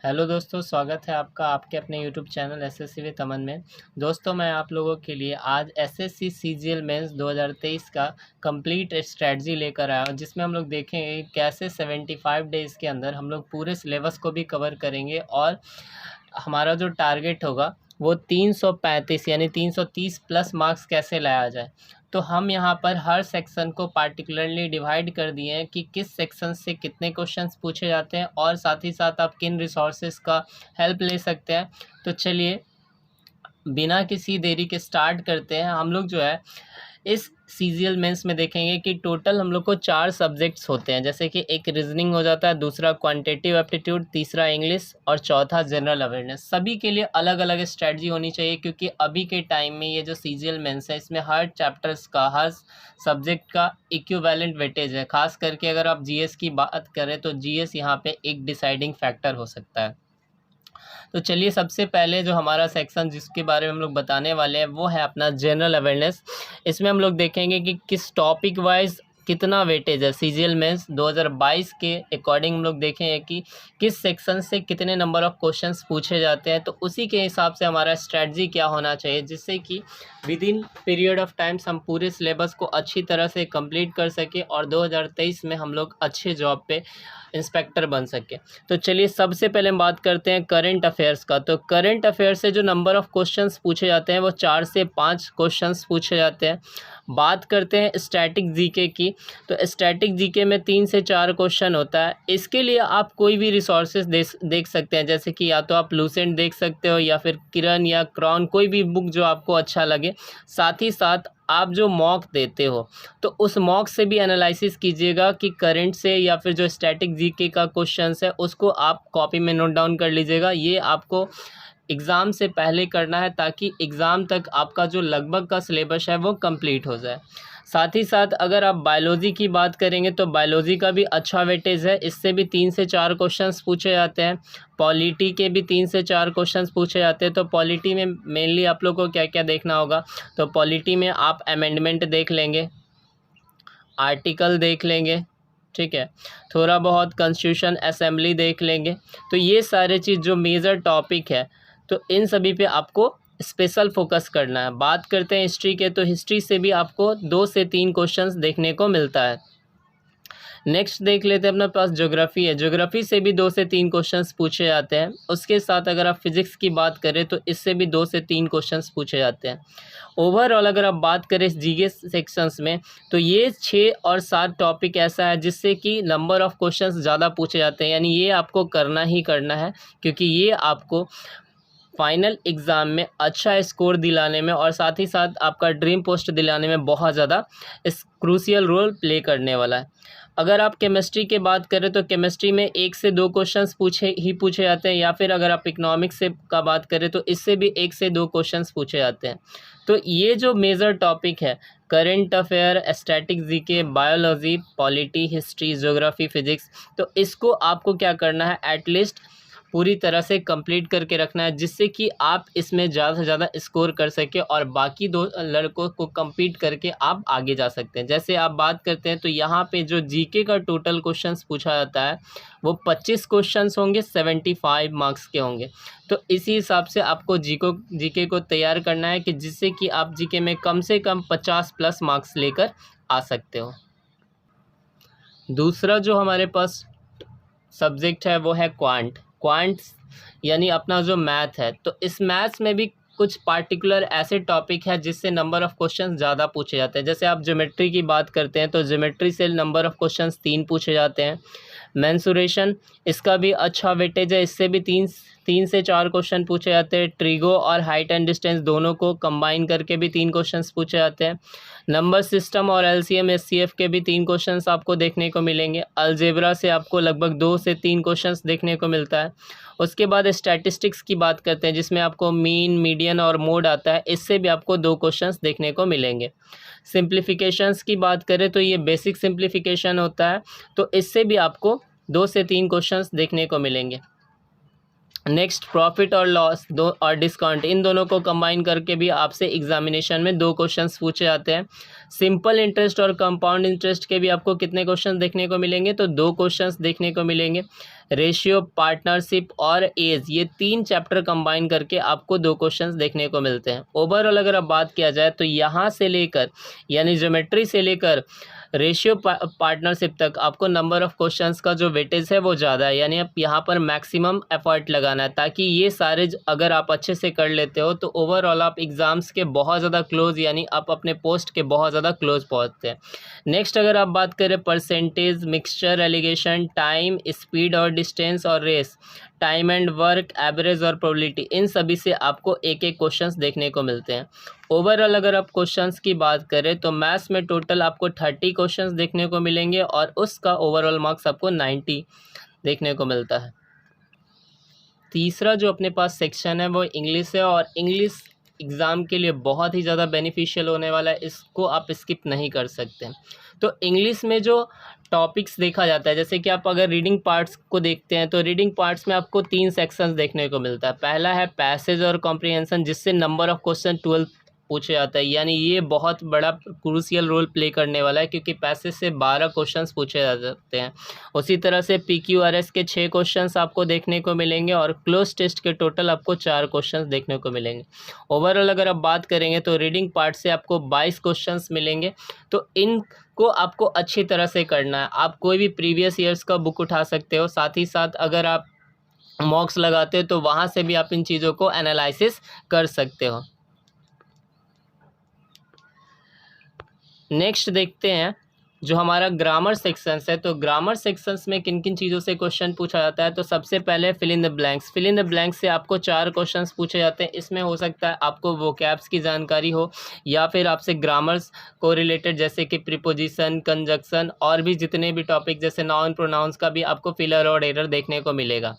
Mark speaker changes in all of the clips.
Speaker 1: Hello दोस्तों, स्वागत है आपका आपके अपने यूट्यूब चैनल एसएससी विद अमन में। दोस्तों, मैं आप लोगों के लिए आज एसएससी सीजीएल मेंस 2023 का कंप्लीट स्ट्रेटजी लेकर आया हूँ, जिसमें हम लोग देखेंगे कैसे 75 डेज़ के अंदर हम लोग पूरे सिलेबस को भी कवर करेंगे और हमारा जो टारगेट होगा वो 335 यानी 330 प्लस मार्क्स कैसे लाया जाए। तो हम यहाँ पर हर सेक्शन को पार्टिकुलरली डिवाइड कर दिए हैं कि किस सेक्शन से कितने क्वेश्चंस पूछे जाते हैं और साथ ही साथ आप किन रिसोर्सेज का हेल्प ले सकते हैं। तो चलिए बिना किसी देरी के स्टार्ट करते हैं। हम लोग जो है इस सीजीएल मेंस में देखेंगे कि टोटल हम लोग को 4 सब्जेक्ट्स होते हैं, जैसे कि एक रीजनिंग हो जाता है, दूसरा क्वांटिटेटिव एप्टीट्यूड, तीसरा इंग्लिश और चौथा जनरल अवेयरनेस। सभी के लिए अलग अलग स्ट्रेटजी होनी चाहिए, क्योंकि अभी के टाइम में ये जो सीजीएल मेंस है इसमें हर चैप्टर्स का, हर सब्जेक्ट का इक्विवेलेंट वेटेज है। खास करके अगर आप जीएस की बात करें तो जीएस यहाँ पे एक डिसाइडिंग फैक्टर हो सकता है। तो चलिए सबसे पहले जो हमारा सेक्शन जिसके बारे में हम लोग बताने वाले हैं वो है अपना जनरल अवेयरनेस। इसमें हम लोग देखेंगे कि किस टॉपिक वाइज कितना वेटेज है। सीजीएल मेंस 2022 के अकॉर्डिंग हम लोग देखेंगे कि किस सेक्शन से कितने नंबर ऑफ क्वेश्चंस पूछे जाते हैं, तो उसी के हिसाब से हमारा स्ट्रेटजी क्या होना चाहिए, जिससे कि with in period of times हम पूरे सिलेबस को अच्छी तरह से कंप्लीट कर सके और 2023 में हम लोग अच्छे जॉब पे इंस्पेक्टर बन सके। तो चलिए सबसे पहले हम बात करते हैं करंट अफेयर्स का। तो करंट अफेयर्स से जो नंबर ऑफ क्वेश्चंस पूछे जाते हैं वो 4 से 5 क्वेश्चंस पूछे जाते हैं। बात करते हैं स्टैटिक जीके की। तो स्टैटिक जीके में 3 से 4 क्वेश्चन होता है। इसके लिए आप कोई भी रिसोर्सेज देख सकते हैं, जैसे कि या तो आप लूसेंट देख सकते हो या फिर किरण या क्रॉन, कोई भी बुक जो आपको अच्छा लगे। साथ ही साथ आप जो मॉक देते हो तो उस मॉक से भी एनालिसिस कीजिएगा कि करंट से या फिर जो स्टैटिक जीके का क्वेश्चंस है उसको आप कॉपी में नोट डाउन कर लीजिएगा। ये आपको एग्ज़ाम से पहले करना है ताकि एग्ज़ाम तक आपका जो लगभग का सिलेबस है वो कंप्लीट हो जाए। साथ ही साथ अगर आप बायोलॉजी की बात करेंगे तो बायोलॉजी का भी अच्छा वेटेज है, इससे भी 3 से 4 क्वेश्चंस पूछे जाते हैं। पॉलिटी के भी 3 से 4 क्वेश्चंस पूछे जाते हैं। तो पॉलिटी में मेनली आप लोग को क्या क्या देखना होगा, तो पॉलिटी में आप अमेंडमेंट देख लेंगे, आर्टिकल देख लेंगे, ठीक है, थोड़ा बहुत कॉन्स्टिट्यूशन असेंबली देख लेंगे। तो ये सारे चीज़ जो मेजर टॉपिक है तो इन सभी पे आपको स्पेशल फोकस करना है। बात करते हैं हिस्ट्री के, तो हिस्ट्री से भी आपको 2 से 3 क्वेश्चंस देखने को मिलता है। नेक्स्ट देख लेते हैं अपने पास ज्योग्राफी है। ज्योग्राफी से भी 2 से 3 क्वेश्चंस पूछे जाते हैं। उसके साथ अगर आप फिजिक्स की बात करें तो इससे भी 2 से 3 क्वेश्चंस पूछे जाते हैं। ओवरऑल अगर आप बात करें जीके सेक्शंस में तो ये 6 और 7 टॉपिक ऐसा है जिससे कि नंबर ऑफ क्वेश्चंस ज़्यादा पूछे जाते हैं, यानी ये आपको करना ही करना है, क्योंकि ये आपको फाइनल एग्ज़ाम में अच्छा स्कोर दिलाने में और साथ ही साथ आपका ड्रीम पोस्ट दिलाने में बहुत ज़्यादा इस क्रूशियल रोल प्ले करने वाला है। अगर आप केमिस्ट्री की बात करें तो केमिस्ट्री में 1 से 2 क्वेश्चंस पूछे जाते हैं, या फिर अगर आप इकोनॉमिक्स से का बात करें तो इससे भी 1 से 2 क्वेश्चंस पूछे जाते हैं। तो ये जो मेजर टॉपिक है current affair, static GK, biology, polity, history, geography, physics, तो इसको आपको क्या करना है, एटलीस्ट पूरी तरह से कंप्लीट करके रखना है, जिससे कि आप इसमें ज़्यादा से ज़्यादा स्कोर कर सके और बाकी 2 लड़कों को compete करके आप आगे जा सकते हैं। जैसे आप बात करते हैं तो यहाँ पे जो जीके का टोटल क्वेश्चंस पूछा जाता है वो 25 क्वेश्चंस होंगे, 75 मार्क्स के होंगे। तो इसी हिसाब से आपको जीके को तैयार करना है कि जिससे कि आप जीके में कम से कम 50 प्लस मार्क्स लेकर आ सकते हो। दूसरा जो हमारे पास सब्जेक्ट है वो है क्वांट्स यानी अपना जो मैथ है। तो इस मैथ्स में भी कुछ पार्टिकुलर ऐसे टॉपिक है जिससे नंबर ऑफ़ क्वेश्चंस ज़्यादा पूछे जाते हैं। जैसे आप ज्योमेट्री की बात करते हैं तो ज्योमेट्री से नंबर ऑफ़ क्वेश्चंस 3 पूछे जाते हैं। मेंसुरेशन, इसका भी अच्छा वेटेज है, इससे भी 3 से 4 क्वेश्चन पूछे जाते हैं। ट्रिगो और हाइट एंड डिस्टेंस दोनों को कंबाइन करके भी 3 क्वेश्चंस पूछे जाते हैं। नंबर सिस्टम और एलसीएम एचसीएफ के भी 3 क्वेश्चंस आपको देखने को मिलेंगे। अलजेब्रा से आपको लगभग 2 से 3 क्वेश्चंस देखने को मिलता है। उसके बाद स्टैटिस्टिक्स की बात करते हैं जिसमें आपको मीन, मीडियन और मोड आता है, इससे भी आपको 2 क्वेश्चंस देखने को मिलेंगे। सिंप्लीफिकेशंस की बात करें तो ये बेसिक सिंप्लीफिकेशन होता है, तो इससे भी आपको 2 से 3 क्वेश्चंस देखने को मिलेंगे। नेक्स्ट प्रॉफिट और लॉस दो और डिस्काउंट, इन दोनों को कंबाइन करके भी आपसे एग्जामिनेशन में 2 क्वेश्चंस पूछे जाते हैं। सिंपल इंटरेस्ट और कंपाउंड इंटरेस्ट के भी आपको कितने क्वेश्चंस देखने को मिलेंगे, तो 2 क्वेश्चंस देखने को मिलेंगे। रेशियो, पार्टनरशिप और एज, ये 3 चैप्टर कंबाइन करके आपको 2 क्वेश्चंस देखने को मिलते हैं। ओवरऑल अगर अब बात किया जाए तो यहाँ से लेकर यानी ज्योमेट्री से लेकर रेशियो पार्टनरशिप तक आपको नंबर ऑफ़ क्वेश्चंस का जो वेटेज है वो ज़्यादा है, यानी आप यहाँ पर मैक्सिमम एफर्ट लगाना है ताकि ये सारे अगर आप अच्छे से कर लेते हो तो ओवरऑल आप एग्ज़ाम्स के बहुत ज़्यादा क्लोज यानी आप अपने पोस्ट के बहुत ज़्यादा क्लोज पहुँचते हैं। नेक्स्ट अगर आप बात करें percentage, mixture, alligation, time, speed और डिस्टेंस और race, time and work, average और प्रोबेबिलिटी, इन सभी से आपको एक एक क्वेश्चंस देखने को मिलते हैं। ओवरऑल अगर आप क्वेश्चंस की बात करें तो मैथ्स में टोटल आपको 30 क्वेश्चंस देखने को मिलेंगे और उसका ओवरऑल मार्क्स आपको 90 देखने को मिलता है। तीसरा जो अपने पास सेक्शन है वो इंग्लिश है और इंग्लिश एग्ज़ाम के लिए बहुत ही ज़्यादा बेनिफिशियल होने वाला है, इसको आप स्किप नहीं कर सकते। तो इंग्लिश में जो टॉपिक्स देखा जाता है, जैसे कि आप अगर रीडिंग पार्ट्स को देखते हैं तो रीडिंग पार्ट्स में आपको 3 सेक्शंस देखने को मिलता है। पहला है पैसेज और कॉम्प्रिहेंशन, जिससे नंबर ऑफ़ क्वेश्चन 12 पूछे जाता है, यानी ये बहुत बड़ा क्रूशियल रोल प्ले करने वाला है क्योंकि पैसेज से 12 क्वेश्चंस पूछे जा सकते हैं। उसी तरह से PQRS के 6 क्वेश्चंस आपको देखने को मिलेंगे और क्लोज टेस्ट के टोटल आपको 4 क्वेश्चंस देखने को मिलेंगे। ओवरऑल अगर आप बात करेंगे तो रीडिंग पार्ट से आपको 22 क्वेश्चंस मिलेंगे। तो इनको आपको अच्छी तरह से करना है। आप कोई भी प्रीवियस ईयर्स का बुक उठा सकते हो, साथ ही साथ अगर आप मॉक्स लगाते हो तो वहाँ से भी आप इन चीज़ों को एनालिसिस कर सकते हो। नेक्स्ट देखते हैं जो हमारा ग्रामर सेक्शंस है, तो ग्रामर सेक्शंस में किन किन चीज़ों से क्वेश्चन पूछा जाता है। तो सबसे पहले fill in the blanks. Fill in the blanks से आपको 4 क्वेश्चंस पूछे जाते हैं। इसमें हो सकता है आपको वोकैब्स की जानकारी हो या फिर आपसे ग्रामर्स को रिलेटेड जैसे कि प्रीपोजिशन, कंजक्शन और भी जितने भी टॉपिक जैसे नाउन, प्रोनाउंस का भी आपको फिलर और एरर देखने को मिलेगा।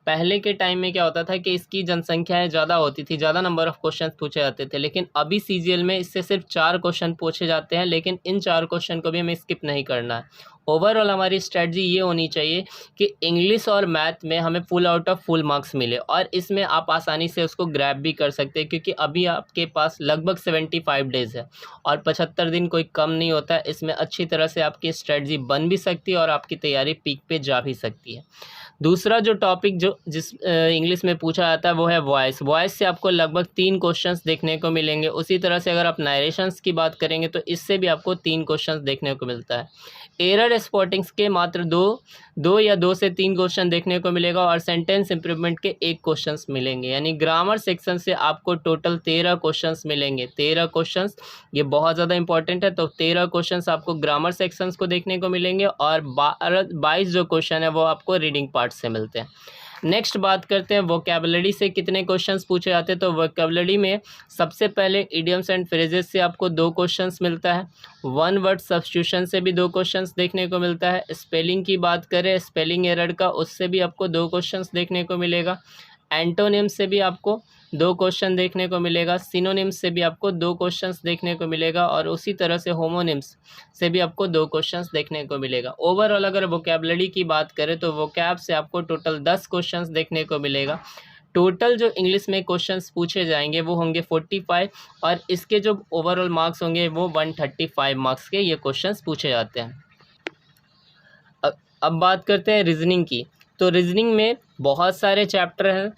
Speaker 1: पहले के टाइम में क्या होता था कि इसकी जनसंख्याएं ज़्यादा होती थी, ज़्यादा नंबर ऑफ़ क्वेश्चन पूछे जाते थे, लेकिन अभी CGL में इससे सिर्फ 4 क्वेश्चन पूछे जाते हैं, लेकिन इन 4 क्वेश्चन को भी हमें स्किप नहीं करना है। ओवरऑल हमारी स्ट्रेटजी ये होनी चाहिए कि इंग्लिश और मैथ में हमें full out of full marks मिले और इसमें आप आसानी से उसको ग्रैब भी कर सकते हैं क्योंकि अभी आपके पास लगभग 75 डेज़ है और 75 दिन कोई कम नहीं होता है। इसमें अच्छी तरह से आपकी स्ट्रेटजी बन भी सकती है और आपकी तैयारी पीक पे जा भी सकती है। दूसरा जो टॉपिक जो इंग्लिश में पूछा जाता है वो है वॉइस। वॉइस से आपको लगभग 3 क्वेश्चंस देखने को मिलेंगे। उसी तरह से अगर आप नरेशंस की बात करेंगे तो इससे भी आपको 3 क्वेश्चंस देखने को मिलता है। एरर स्पॉटिंग्स के मात्र 2 या 2 से 3 क्वेश्चन देखने को मिलेगा और सेंटेंस इंप्रूवमेंट के 1 क्वेश्चंस मिलेंगे, यानी ग्रामर सेक्शन से आपको टोटल 13 क्वेश्चंस मिलेंगे। 13 क्वेश्चंस ये बहुत ज़्यादा इंपॉर्टेंट है, तो 13 क्वेश्चंस आपको ग्रामर सेक्शंस को देखने को मिलेंगे और 22 जो क्वेश्चन है वो आपको रीडिंग पार्ट से मिलते हैं। नेक्स्ट बात करते हैं वोकैबुलरी से कितने क्वेश्चंस पूछे जाते हैं। तो वोकैबुलरी में सबसे पहले इडियम्स एंड फ्रेजेस से आपको 2 क्वेश्चंस मिलता है। वन वर्ड सब्स्टिट्यूशन से भी 2 क्वेश्चंस देखने को मिलता है। स्पेलिंग की बात करें, स्पेलिंग एरर का, उससे भी आपको 2 क्वेश्चंस देखने को मिलेगा। एंटोनिम से भी आपको 2 क्वेश्चन देखने को मिलेगा। सिनोनिम्स से भी आपको 2 क्वेश्चंस देखने को मिलेगा और उसी तरह से होमोनिम्स से भी आपको 2 क्वेश्चंस देखने को मिलेगा। ओवरऑल अगर वोकैबुलरी की बात करें तो वोकैब से आपको टोटल 10 क्वेश्चंस देखने को मिलेगा। टोटल जो इंग्लिश में क्वेश्चंस पूछे जाएंगे वो होंगे 45 और इसके जो ओवरऑल मार्क्स होंगे वो 135 मार्क्स के ये क्वेश्चंस पूछे जाते हैं। अब बात करते हैं रीजनिंग की। तो रीजनिंग में बहुत सारे चैप्टर हैं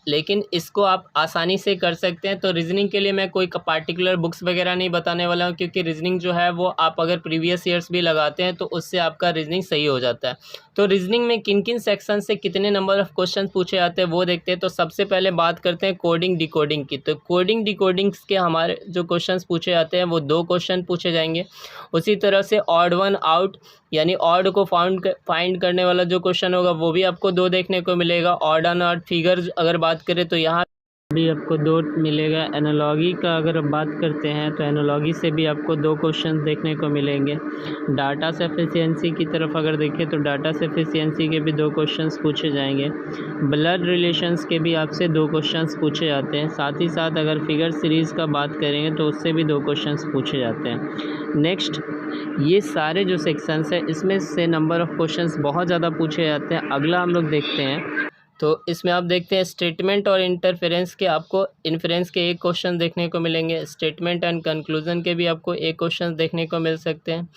Speaker 1: लेकिन इसको आप आसानी से कर सकते हैं। तो रीजनिंग के लिए मैं कोई पार्टिकुलर बुक्स वगैरह नहीं बताने वाला हूँ क्योंकि रीजनिंग जो है वो आप अगर प्रीवियस ईयर्स भी लगाते हैं तो उससे आपका रीजनिंग सही हो जाता है। तो रीजनिंग में किन किन सेक्शन से कितने नंबर ऑफ़ क्वेश्चन पूछे जाते हैं वो देखते हैं। तो सबसे पहले बात करते हैं कोडिंग डिकोडिंग की। तो कोडिंग डिकोडिंग्स के हमारे जो क्वेश्चन पूछे जाते हैं वो 2 क्वेश्चन पूछे जाएंगे। उसी तरह से ऑड वन आउट यानी ऑड को फाइंड करने वाला जो क्वेश्चन होगा वो भी आपको 2 देखने को मिलेगा। ऑड एंड ऑड फिगर्स अगर बात करें तो यहाँ भी आपको 2 मिलेगा। एनालॉगी का अगर बात करते हैं तो एनालॉगी से भी आपको 2 क्वेश्चन देखने को मिलेंगे। डाटा सफिशिएंसी की तरफ अगर देखें तो डाटा सफिशिएंसी के भी 2 क्वेश्चंस पूछे जाएंगे। ब्लड रिलेशंस के भी आपसे 2 क्वेश्चंस पूछे जाते हैं। साथ ही साथ अगर फिगर सीरीज़ का बात करेंगे तो उससे भी 2 क्वेश्चंस पूछे जाते हैं। नेक्स्ट ये सारे जो सेक्शंस हैं इसमें से नंबर ऑफ़ क्वेश्चंस बहुत ज़्यादा पूछे जाते हैं। अगला हम लोग देखते हैं तो इसमें आप देखते हैं स्टेटमेंट और इंटरफेरेंस के आपको इन्फ्रेंस के 1 क्वेश्चन देखने को मिलेंगे। स्टेटमेंट एंड कंक्लूजन के भी आपको 1 क्वेश्चन देखने को मिल सकते हैं।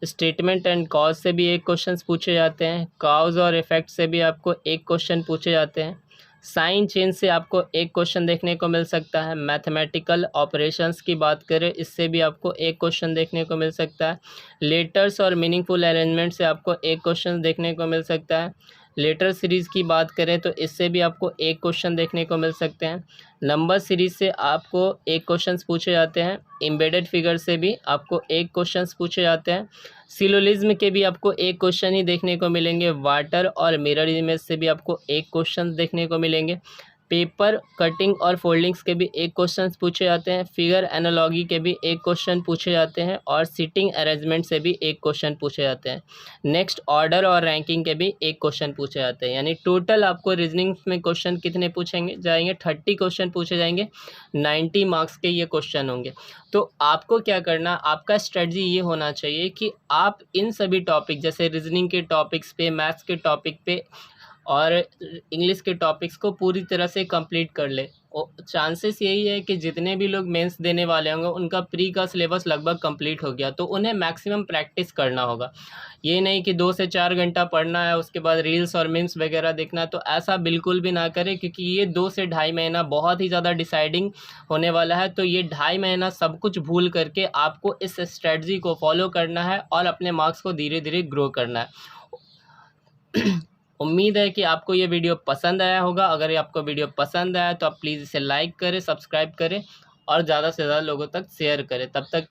Speaker 1: स्टेटमेंट एंड कॉज से भी एक क्वेश्चन पूछे जाते हैं। कॉज और इफेक्ट से भी आपको एक क्वेश्चन पूछे जाते हैं। साइन चेंज से आपको एक क्वेश्चन देखने को मिल सकता है। मैथमेटिकल ऑपरेशंस की बात करें, इससे भी आपको एक क्वेश्चन देखने को मिल सकता है। लेटर्स और मीनिंगफुल अरेंजमेंट से आपको एक क्वेश्चन देखने को मिल सकता है। लेटर सीरीज़ की बात करें तो इससे भी आपको एक क्वेश्चन देखने को मिल सकते हैं। नंबर सीरीज़ से आपको एक क्वेश्चन पूछे जाते हैं। एम्बेडेड फिगर से भी आपको एक क्वेश्चन पूछे जाते हैं। सिलोलिज्म के भी आपको एक क्वेश्चन ही देखने को मिलेंगे। वाटर और मिरर इमेज से भी आपको एक क्वेश्चन देखने को मिलेंगे। पेपर कटिंग और फोल्डिंग्स के भी एक क्वेश्चन पूछे जाते हैं। फिगर एनालॉगी के भी एक क्वेश्चन पूछे जाते हैं और सीटिंग अरेंजमेंट से भी एक क्वेश्चन पूछे जाते हैं। नेक्स्ट ऑर्डर और रैंकिंग के भी एक क्वेश्चन पूछे जाते हैं। यानी टोटल आपको रीजनिंग में क्वेश्चन कितने पूछेंगे जाएंगे, 30 क्वेश्चन पूछे जाएंगे। 90 मार्क्स के ये क्वेश्चन होंगे। तो आपको क्या करना, आपका स्ट्रेटजी ये होना चाहिए कि आप इन सभी टॉपिक जैसे रीजनिंग के टॉपिक्स पे, मैथ्स के टॉपिक पे और इंग्लिश के टॉपिक्स को पूरी तरह से कंप्लीट कर ले। चांसेस यही है कि जितने भी लोग मेंस देने वाले होंगे उनका प्री का सिलेबस लगभग कंप्लीट हो गया, तो उन्हें मैक्सिमम प्रैक्टिस करना होगा। ये नहीं कि 2 से 4 घंटा पढ़ना है उसके बाद रील्स और मीम्स वगैरह देखना है, तो ऐसा बिल्कुल भी ना करें, क्योंकि ये 2 से ढाई महीना बहुत ही ज़्यादा डिसाइडिंग होने वाला है। तो ये 2.5 महीना सब कुछ भूल करके आपको इस स्ट्रेटजी को फॉलो करना है और अपने मार्क्स को धीरे धीरे ग्रो करना है। उम्मीद है कि आपको ये वीडियो पसंद आया होगा। अगर ये आपको वीडियो पसंद आया तो आप प्लीज़ इसे लाइक करें, सब्सक्राइब करें और ज़्यादा से ज़्यादा लोगों तक शेयर करें। तब तक